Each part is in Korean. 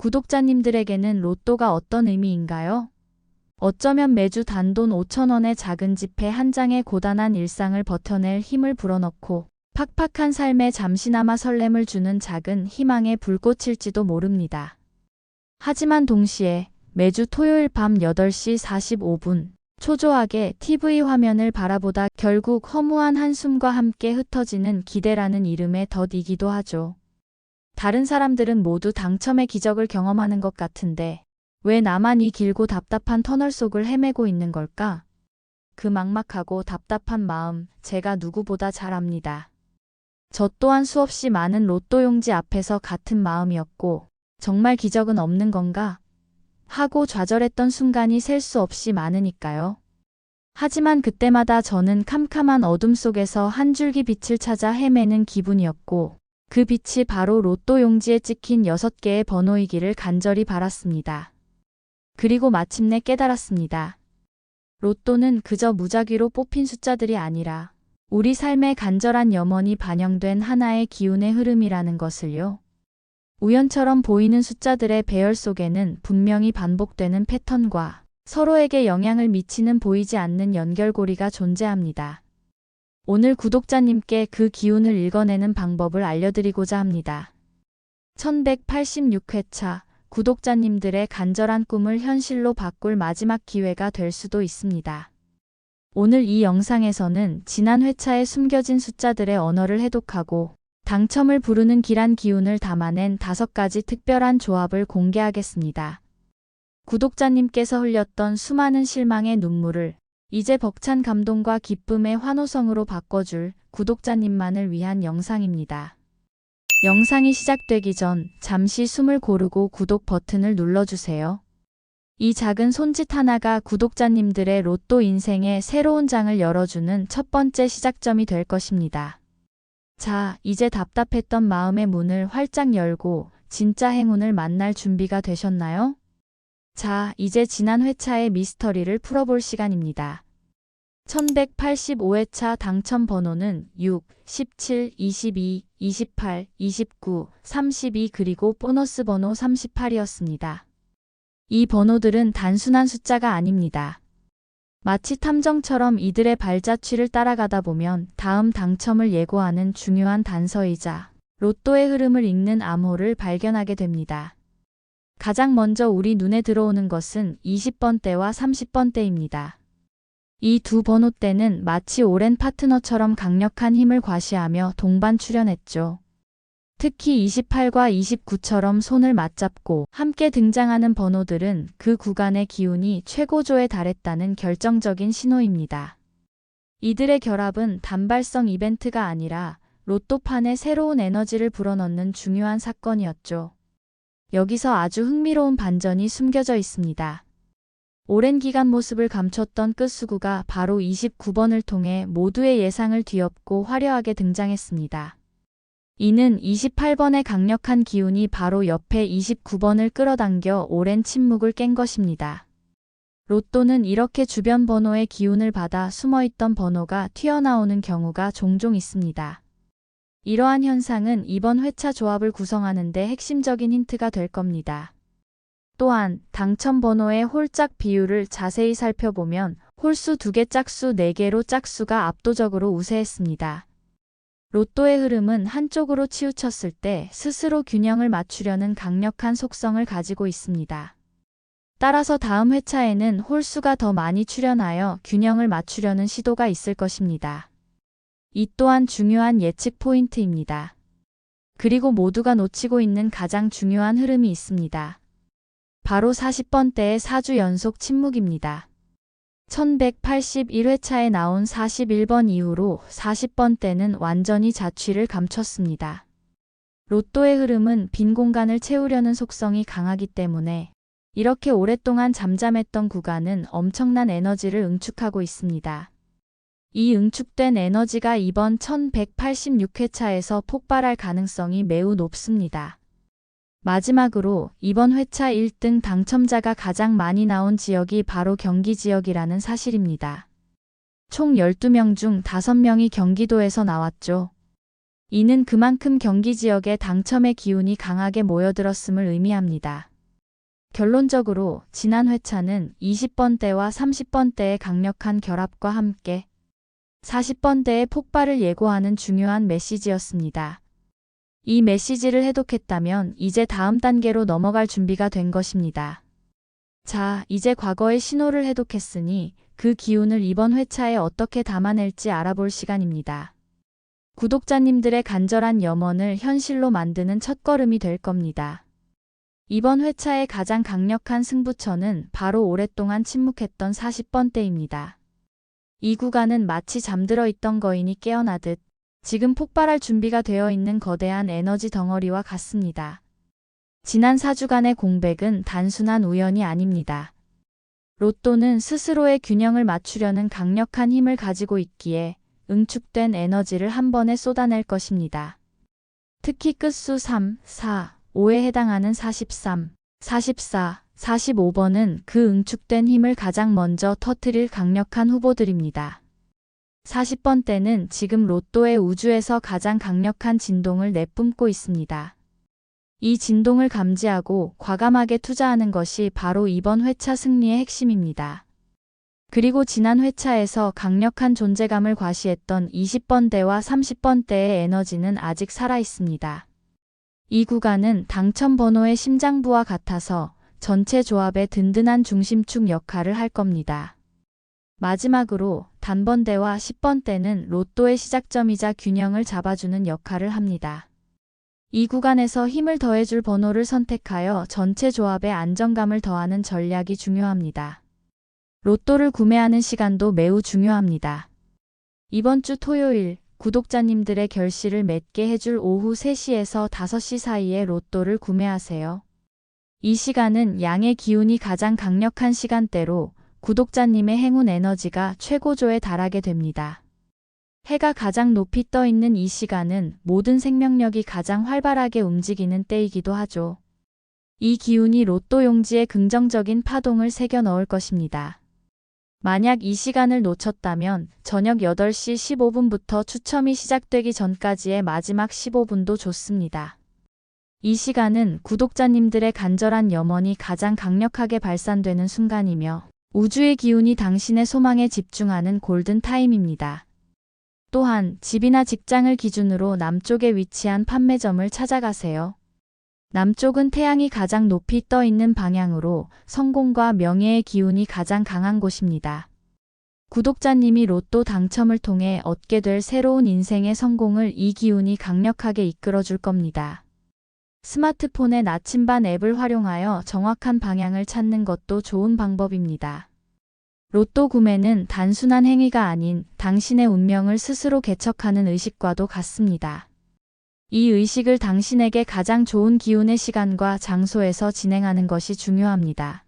구독자님들에게는 로또가 어떤 의미인가요? 어쩌면 매주 단돈 5,000원의 작은 지폐 한 장에 고단한 일상을 버텨낼 힘을 불어넣고 팍팍한 삶에 잠시나마 설렘을 주는 작은 희망의 불꽃일지도 모릅니다. 하지만 동시에 매주 토요일 밤 8시 45분 초조하게 TV 화면을 바라보다 결국 허무한 한숨과 함께 흩어지는 기대라는 이름의 덫이기도 하죠. 다른 사람들은 모두 당첨의 기적을 경험하는 것 같은데 왜 나만 이 길고 답답한 터널 속을 헤매고 있는 걸까? 그 막막하고 답답한 마음 제가 누구보다 잘 압니다. 저 또한 수없이 많은 로또 용지 앞에서 같은 마음이었고 정말 기적은 없는 건가? 하고 좌절했던 순간이 셀 수 없이 많으니까요. 하지만 그때마다 저는 캄캄한 어둠 속에서 한 줄기 빛을 찾아 헤매는 기분이었고 그 빛이 바로 로또 용지에 찍힌 6개의 번호이기를 간절히 바랐습니다. 그리고 마침내 깨달았습니다. 로또는 그저 무작위로 뽑힌 숫자들이 아니라 우리 삶의 간절한 염원이 반영된 하나의 기운의 흐름이라는 것을요. 우연처럼 보이는 숫자들의 배열 속에는 분명히 반복되는 패턴과 서로에게 영향을 미치는 보이지 않는 연결고리가 존재합니다. 오늘 구독자님께 그 기운을 읽어내는 방법을 알려드리고자 합니다. 1186회차 구독자님들의 간절한 꿈을 현실로 바꿀 마지막 기회가 될 수도 있습니다. 오늘 이 영상에서는 지난 회차에 숨겨진 숫자들의 언어를 해독하고 당첨을 부르는 길한 기운을 담아낸 5가지 특별한 조합을 공개하겠습니다. 구독자님께서 흘렸던 수많은 실망의 눈물을 이제 벅찬 감동과 기쁨의 환호성으로 바꿔줄 구독자님만을 위한 영상입니다. 영상이 시작되기 전 잠시 숨을 고르고 구독 버튼을 눌러주세요. 이 작은 손짓 하나가 구독자님들의 로또 인생의 새로운 장을 열어주는 첫 번째 시작점이 될 것입니다. 자, 이제 답답했던 마음의 문을 활짝 열고 진짜 행운을 만날 준비가 되셨나요? 자, 이제 지난 회차의 미스터리를 풀어볼 시간입니다. 1185회차 당첨 번호는 6, 17, 22, 28, 29, 32 그리고 보너스 번호 38이었습니다. 이 번호들은 단순한 숫자가 아닙니다. 마치 탐정처럼 이들의 발자취를 따라가다 보면 다음 당첨을 예고하는 중요한 단서이자 로또의 흐름을 읽는 암호를 발견하게 됩니다. 가장 먼저 우리 눈에 들어오는 것은 20번대와 30번대입니다. 이 두 번호대는 마치 오랜 파트너처럼 강력한 힘을 과시하며 동반 출연했죠. 특히 28과 29처럼 손을 맞잡고 함께 등장하는 번호들은 그 구간의 기운이 최고조에 달했다는 결정적인 신호입니다. 이들의 결합은 단발성 이벤트가 아니라 로또판에 새로운 에너지를 불어넣는 중요한 사건이었죠. 여기서 아주 흥미로운 반전이 숨겨져 있습니다. 오랜 기간 모습을 감췄던 끝수구가 바로 29번을 통해 모두의 예상을 뒤엎고 화려하게 등장했습니다. 이는 28번의 강력한 기운이 바로 옆에 29번을 끌어당겨 오랜 침묵을 깬 것입니다. 로또는 이렇게 주변 번호의 기운을 받아 숨어있던 번호가 튀어나오는 경우가 종종 있습니다. 이러한 현상은 이번 회차 조합을 구성하는 데 핵심적인 힌트가 될 겁니다. 또한 당첨 번호의 홀짝 비율을 자세히 살펴보면 홀수 2개 짝수 4개로 짝수가 압도적으로 우세했습니다. 로또의 흐름은 한쪽으로 치우쳤을 때 스스로 균형을 맞추려는 강력한 속성을 가지고 있습니다. 따라서 다음 회차에는 홀수가 더 많이 출현하여 균형을 맞추려는 시도가 있을 것입니다. 이 또한 중요한 예측 포인트입니다. 그리고 모두가 놓치고 있는 가장 중요한 흐름이 있습니다. 바로 40번대의 4주 연속 침묵입니다. 1181회차에 나온 41번 이후로 40번대는 완전히 자취를 감췄습니다. 로또의 흐름은 빈 공간을 채우려는 속성이 강하기 때문에 이렇게 오랫동안 잠잠했던 구간은 엄청난 에너지를 응축하고 있습니다. 이 응축된 에너지가 이번 1186회차에서 폭발할 가능성이 매우 높습니다. 마지막으로 이번 회차 1등 당첨자가 가장 많이 나온 지역이 바로 경기 지역이라는 사실입니다. 총 12명 중 5명이 경기도에서 나왔죠. 이는 그만큼 경기 지역에 당첨의 기운이 강하게 모여들었음을 의미합니다. 결론적으로 지난 회차는 20번대와 30번대의 강력한 결합과 함께 40번대의 폭발을 예고하는 중요한 메시지였습니다. 이 메시지를 해독했다면 이제 다음 단계로 넘어갈 준비가 된 것입니다. 자, 이제 과거의 신호를 해독했으니 그 기운을 이번 회차에 어떻게 담아낼지 알아볼 시간입니다. 구독자님들의 간절한 염원을 현실로 만드는 첫걸음이 될 겁니다. 이번 회차의 가장 강력한 승부처는 바로 오랫동안 침묵했던 40번대입니다. 이 구간은 마치 잠들어 있던 거인이 깨어나듯 지금 폭발할 준비가 되어 있는 거대한 에너지 덩어리와 같습니다. 지난 4주간의 공백은 단순한 우연이 아닙니다. 로또는 스스로의 균형을 맞추려는 강력한 힘을 가지고 있기에 응축된 에너지를 한 번에 쏟아낼 것입니다. 특히 끝수 3, 4, 5에 해당하는 43, 44, 45번은 그 응축된 힘을 가장 먼저 터뜨릴 강력한 후보들입니다. 40번대는 지금 로또의 우주에서 가장 강력한 진동을 내뿜고 있습니다. 이 진동을 감지하고 과감하게 투자하는 것이 바로 이번 회차 승리의 핵심입니다. 그리고 지난 회차에서 강력한 존재감을 과시했던 20번대와 30번대의 에너지는 아직 살아있습니다. 이 구간은 당첨 번호의 심장부와 같아서 전체 조합의 든든한 중심축 역할을 할 겁니다. 마지막으로 단번대와 10번대는 로또의 시작점이자 균형을 잡아주는 역할을 합니다. 이 구간에서 힘을 더해줄 번호를 선택하여 전체 조합에 안정감을 더하는 전략이 중요합니다. 로또를 구매하는 시간도 매우 중요합니다. 이번 주 토요일 구독자님들의 결실을 맺게 해줄 오후 3시에서 5시 사이에 로또를 구매하세요. 이 시간은 양의 기운이 가장 강력한 시간대로 구독자님의 행운 에너지가 최고조에 달하게 됩니다. 해가 가장 높이 떠 있는 이 시간은 모든 생명력이 가장 활발하게 움직이는 때이기도 하죠. 이 기운이 로또 용지에 긍정적인 파동을 새겨 넣을 것입니다. 만약 이 시간을 놓쳤다면 저녁 8시 15분부터 추첨이 시작되기 전까지의 마지막 15분도 좋습니다. 이 시간은 구독자님들의 간절한 염원이 가장 강력하게 발산되는 순간이며 우주의 기운이 당신의 소망에 집중하는 골든타임입니다. 또한 집이나 직장을 기준으로 남쪽에 위치한 판매점을 찾아가세요. 남쪽은 태양이 가장 높이 떠 있는 방향으로 성공과 명예의 기운이 가장 강한 곳입니다. 구독자님이 로또 당첨을 통해 얻게 될 새로운 인생의 성공을 이 기운이 강력하게 이끌어줄 겁니다. 스마트폰의 나침반 앱을 활용하여 정확한 방향을 찾는 것도 좋은 방법입니다. 로또 구매는 단순한 행위가 아닌 당신의 운명을 스스로 개척하는 의식과도 같습니다. 이 의식을 당신에게 가장 좋은 기운의 시간과 장소에서 진행하는 것이 중요합니다.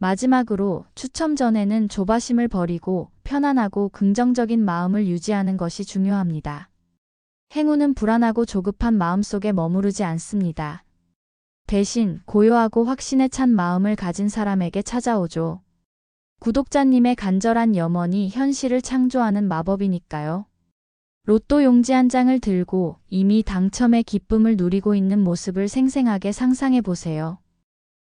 마지막으로 추첨 전에는 조바심을 버리고 편안하고 긍정적인 마음을 유지하는 것이 중요합니다. 행운은 불안하고 조급한 마음속에 머무르지 않습니다. 대신 고요하고 확신에 찬 마음을 가진 사람에게 찾아오죠. 구독자님의 간절한 염원이 현실을 창조하는 마법이니까요. 로또 용지 한 장을 들고 이미 당첨의 기쁨을 누리고 있는 모습을 생생하게 상상해 보세요.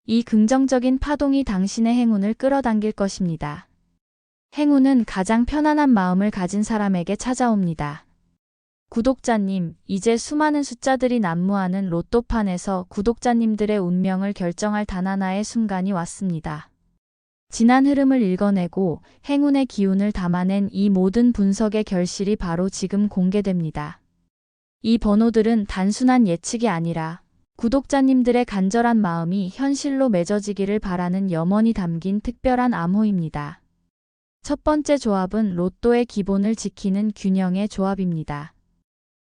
이 긍정적인 파동이 당신의 행운을 끌어당길 것입니다. 행운은 가장 편안한 마음을 가진 사람에게 찾아옵니다. 구독자님, 이제 수많은 숫자들이 난무하는 로또판에서 구독자님들의 운명을 결정할 단 하나의 순간이 왔습니다. 지난 흐름을 읽어내고 행운의 기운을 담아낸 이 모든 분석의 결실이 바로 지금 공개됩니다. 이 번호들은 단순한 예측이 아니라 구독자님들의 간절한 마음이 현실로 맺어지기를 바라는 염원이 담긴 특별한 암호입니다. 첫 번째 조합은 로또의 기본을 지키는 균형의 조합입니다.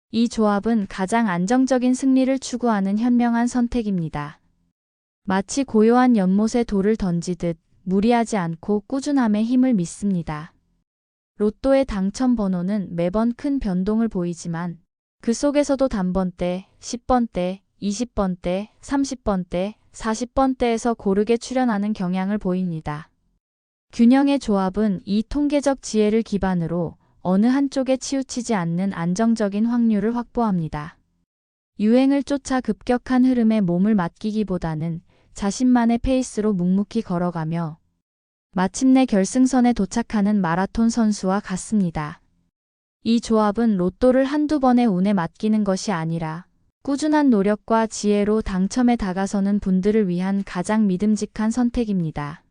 이 조합은 가장 안정적인 승리를 추구하는 현명한 선택입니다. 마치 고요한 연못에 돌을 던지듯 무리하지 않고 꾸준함의 힘을 믿습니다. 로또의 당첨 번호는 매번 큰 변동을 보이지만 그 속에서도 단번대, 10번대, 20번대, 30번대, 40번대에서 고르게 출현하는 경향을 보입니다. 균형의 조합은 이 통계적 지혜를 기반으로 어느 한쪽에 치우치지 않는 안정적인 확률을 확보합니다. 유행을 쫓아 급격한 흐름에 몸을 맡기기보다는 자신만의 페이스로 묵묵히 걸어가며 마침내 결승선에 도착하는 마라톤 선수와 같습니다. 이 조합은 로또를 한두 번의 운에 맡기는 것이 아니라 꾸준한 노력과 지혜로 당첨에 다가서는 분들을 위한 가장 믿음직한 선택입니다.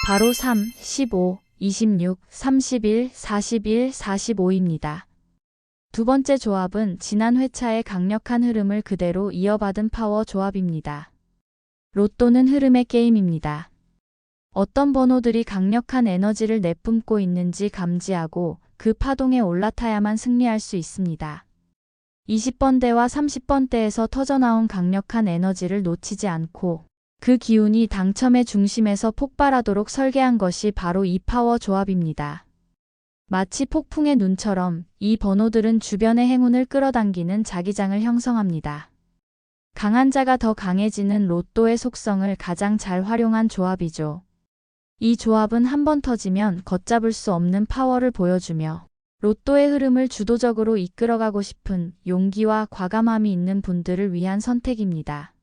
바로 3, 15, 26, 31, 41, 45입니다. 두 번째 조합은 지난 회차의 강력한 흐름을 그대로 이어받은 파워 조합입니다. 로또는 흐름의 게임입니다. 어떤 번호들이 강력한 에너지를 내뿜고 있는지 감지하고 그 파동에 올라타야만 승리할 수 있습니다. 20번대와 30번대에서 터져나온 강력한 에너지를 놓치지 않고 그 기운이 당첨의 중심에서 폭발하도록 설계한 것이 바로 이 파워 조합입니다. 마치 폭풍의 눈처럼 이 번호들은 주변의 행운을 끌어당기는 자기장을 형성합니다. 강한 자가 더 강해지는 로또의 속성을 가장 잘 활용한 조합이죠. 이 조합은 한번 터지면 걷잡을 수 없는 파워를 보여주며 로또의 흐름을 주도적으로 이끌어가고 싶은 용기와 과감함이 있는 분들을 위한 선택입니다.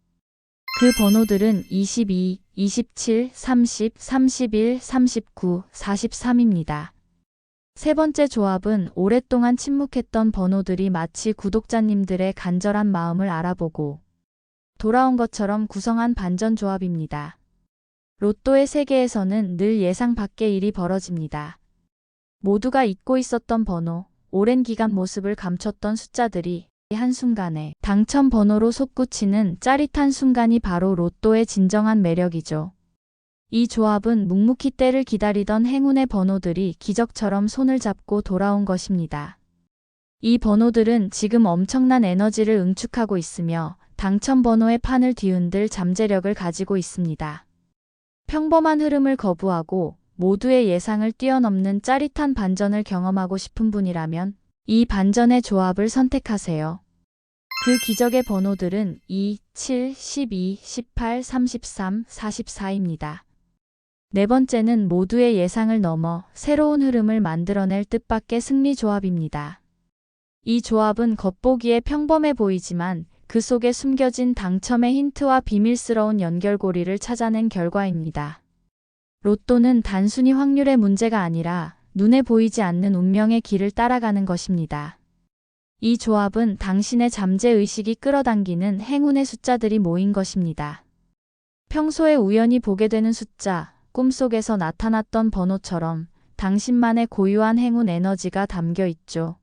그 번호들은 22, 27, 30, 31, 39, 43입니다. 세 번째 조합은 오랫동안 침묵했던 번호들이 마치 구독자님들의 간절한 마음을 알아보고 돌아온 것처럼 구성한 반전 조합입니다. 로또의 세계에서는 늘 예상 밖의 일이 벌어집니다. 모두가 잊고 있었던 번호, 오랜 기간 모습을 감췄던 숫자들이 한순간에 당첨 번호로 솟구치는 짜릿한 순간이 바로 로또의 진정한 매력이죠. 이 조합은 묵묵히 때를 기다리던 행운의 번호들이 기적처럼 손을 잡고 돌아온 것입니다. 이 번호들은 지금 엄청난 에너지를 응축하고 있으며 당첨 번호의 판을 뒤흔들 잠재력을 가지고 있습니다. 평범한 흐름을 거부하고 모두의 예상을 뛰어넘는 짜릿한 반전을 경험하고 싶은 분이라면 이 반전의 조합을 선택하세요. 그 기적의 번호들은 2, 7, 12, 18, 33, 44입니다. 네 번째는 모두의 예상을 넘어 새로운 흐름을 만들어낼 뜻밖의 승리 조합입니다. 이 조합은 겉보기에 평범해 보이지만 그 속에 숨겨진 당첨의 힌트와 비밀스러운 연결고리를 찾아낸 결과입니다. 로또는 단순히 확률의 문제가 아니라 눈에 보이지 않는 운명의 길을 따라가는 것입니다. 이 조합은 당신의 잠재의식이 끌어당기는 행운의 숫자들이 모인 것입니다. 평소에 우연히 보게 되는 숫자, 꿈속에서 나타났던 번호처럼 당신만의 고유한 행운 에너지가 담겨 있죠.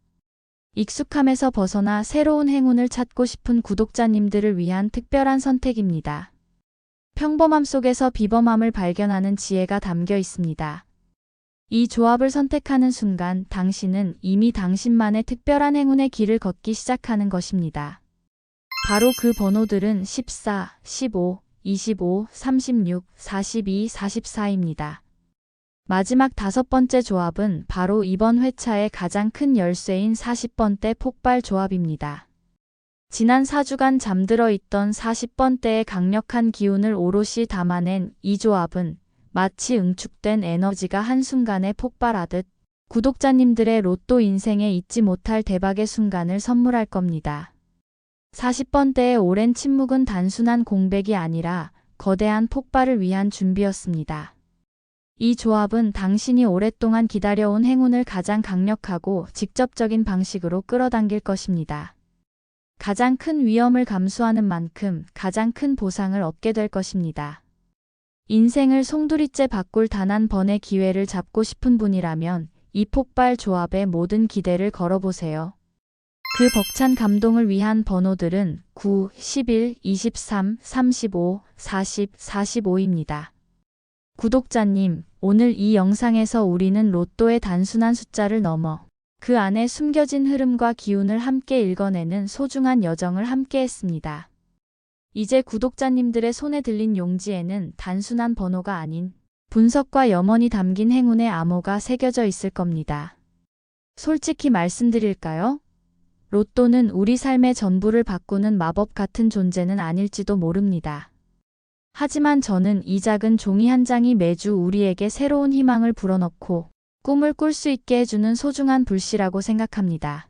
익숙함에서 벗어나 새로운 행운을 찾고 싶은 구독자님들을 위한 특별한 선택입니다. 평범함 속에서 비범함을 발견하는 지혜가 담겨 있습니다. 이 조합을 선택하는 순간 당신은 이미 당신만의 특별한 행운의 길을 걷기 시작하는 것입니다. 바로 그 번호들은 14, 15, 25, 36, 42, 44입니다. 마지막 다섯 번째 조합은 바로 이번 회차의 가장 큰 열쇠인 40번대 폭발 조합입니다. 지난 4주간 잠들어 있던 40번대의 강력한 기운을 오롯이 담아낸 이 조합은 마치 응축된 에너지가 한순간에 폭발하듯 구독자님들의 로또 인생에 잊지 못할 대박의 순간을 선물할 겁니다. 40번대의 오랜 침묵은 단순한 공백이 아니라 거대한 폭발을 위한 준비였습니다. 이 조합은 당신이 오랫동안 기다려온 행운을 가장 강력하고 직접적인 방식으로 끌어당길 것입니다. 가장 큰 위험을 감수하는 만큼 가장 큰 보상을 얻게 될 것입니다. 인생을 송두리째 바꿀 단 한 번의 기회를 잡고 싶은 분이라면 이 폭발 조합에 모든 기대를 걸어보세요. 그 벅찬 감동을 위한 번호들은 9, 11, 23, 35, 40, 45입니다. 구독자님, 오늘 이 영상에서 우리는 로또의 단순한 숫자를 넘어 그 안에 숨겨진 흐름과 기운을 함께 읽어내는 소중한 여정을 함께 했습니다. 이제 구독자님들의 손에 들린 용지에는 단순한 번호가 아닌 분석과 염원이 담긴 행운의 암호가 새겨져 있을 겁니다. 솔직히 말씀드릴까요? 로또는 우리 삶의 전부를 바꾸는 마법 같은 존재는 아닐지도 모릅니다. 하지만 저는 이 작은 종이 한 장이 매주 우리에게 새로운 희망을 불어넣고 꿈을 꿀 수 있게 해주는 소중한 불씨라고 생각합니다.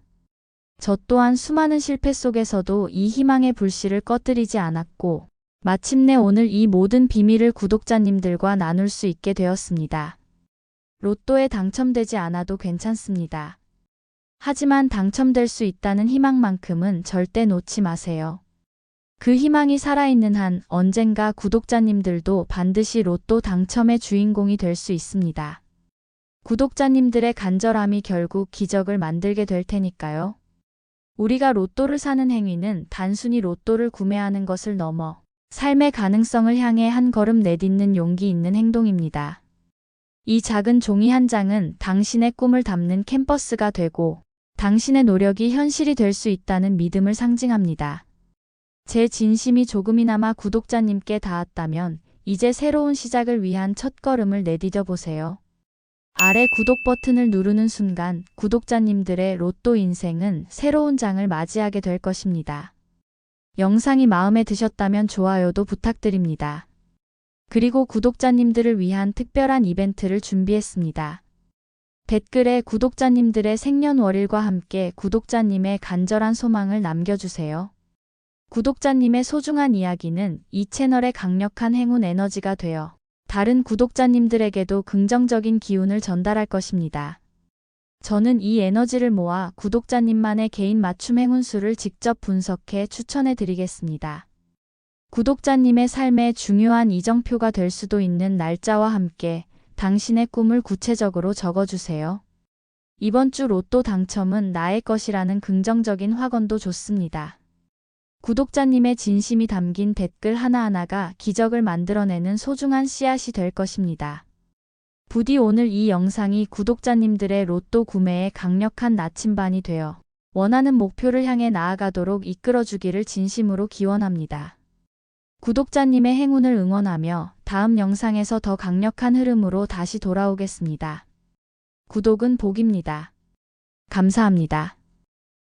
저 또한 수많은 실패 속에서도 이 희망의 불씨를 꺼뜨리지 않았고, 마침내 오늘 이 모든 비밀을 구독자님들과 나눌 수 있게 되었습니다. 로또에 당첨되지 않아도 괜찮습니다. 하지만 당첨될 수 있다는 희망만큼은 절대 놓지 마세요. 그 희망이 살아있는 한 언젠가 구독자님들도 반드시 로또 당첨의 주인공이 될 수 있습니다. 구독자님들의 간절함이 결국 기적을 만들게 될 테니까요. 우리가 로또를 사는 행위는 단순히 로또를 구매하는 것을 넘어 삶의 가능성을 향해 한 걸음 내딛는 용기 있는 행동입니다. 이 작은 종이 한 장은 당신의 꿈을 담는 캔버스가 되고 당신의 노력이 현실이 될 수 있다는 믿음을 상징합니다. 제 진심이 조금이나마 구독자님께 닿았다면 이제 새로운 시작을 위한 첫걸음을 내디뎌 보세요. 아래 구독 버튼을 누르는 순간 구독자님들의 로또 인생은 새로운 장을 맞이하게 될 것입니다. 영상이 마음에 드셨다면 좋아요도 부탁드립니다. 그리고 구독자님들을 위한 특별한 이벤트를 준비했습니다. 댓글에 구독자님들의 생년월일과 함께 구독자님의 간절한 소망을 남겨주세요. 구독자님의 소중한 이야기는 이 채널의 강력한 행운 에너지가 되어 다른 구독자님들에게도 긍정적인 기운을 전달할 것입니다. 저는 이 에너지를 모아 구독자님만의 개인 맞춤 행운수를 직접 분석해 추천해 드리겠습니다. 구독자님의 삶에 중요한 이정표가 될 수도 있는 날짜와 함께 당신의 꿈을 구체적으로 적어주세요. 이번 주 로또 당첨은 나의 것이라는 긍정적인 확언도 좋습니다. 구독자님의 진심이 담긴 댓글 하나하나가 기적을 만들어내는 소중한 씨앗이 될 것입니다. 부디 오늘 이 영상이 구독자님들의 로또 구매에 강력한 나침반이 되어 원하는 목표를 향해 나아가도록 이끌어주기를 진심으로 기원합니다. 구독자님의 행운을 응원하며 다음 영상에서 더 강력한 흐름으로 다시 돌아오겠습니다. 구독은 복입니다. 감사합니다.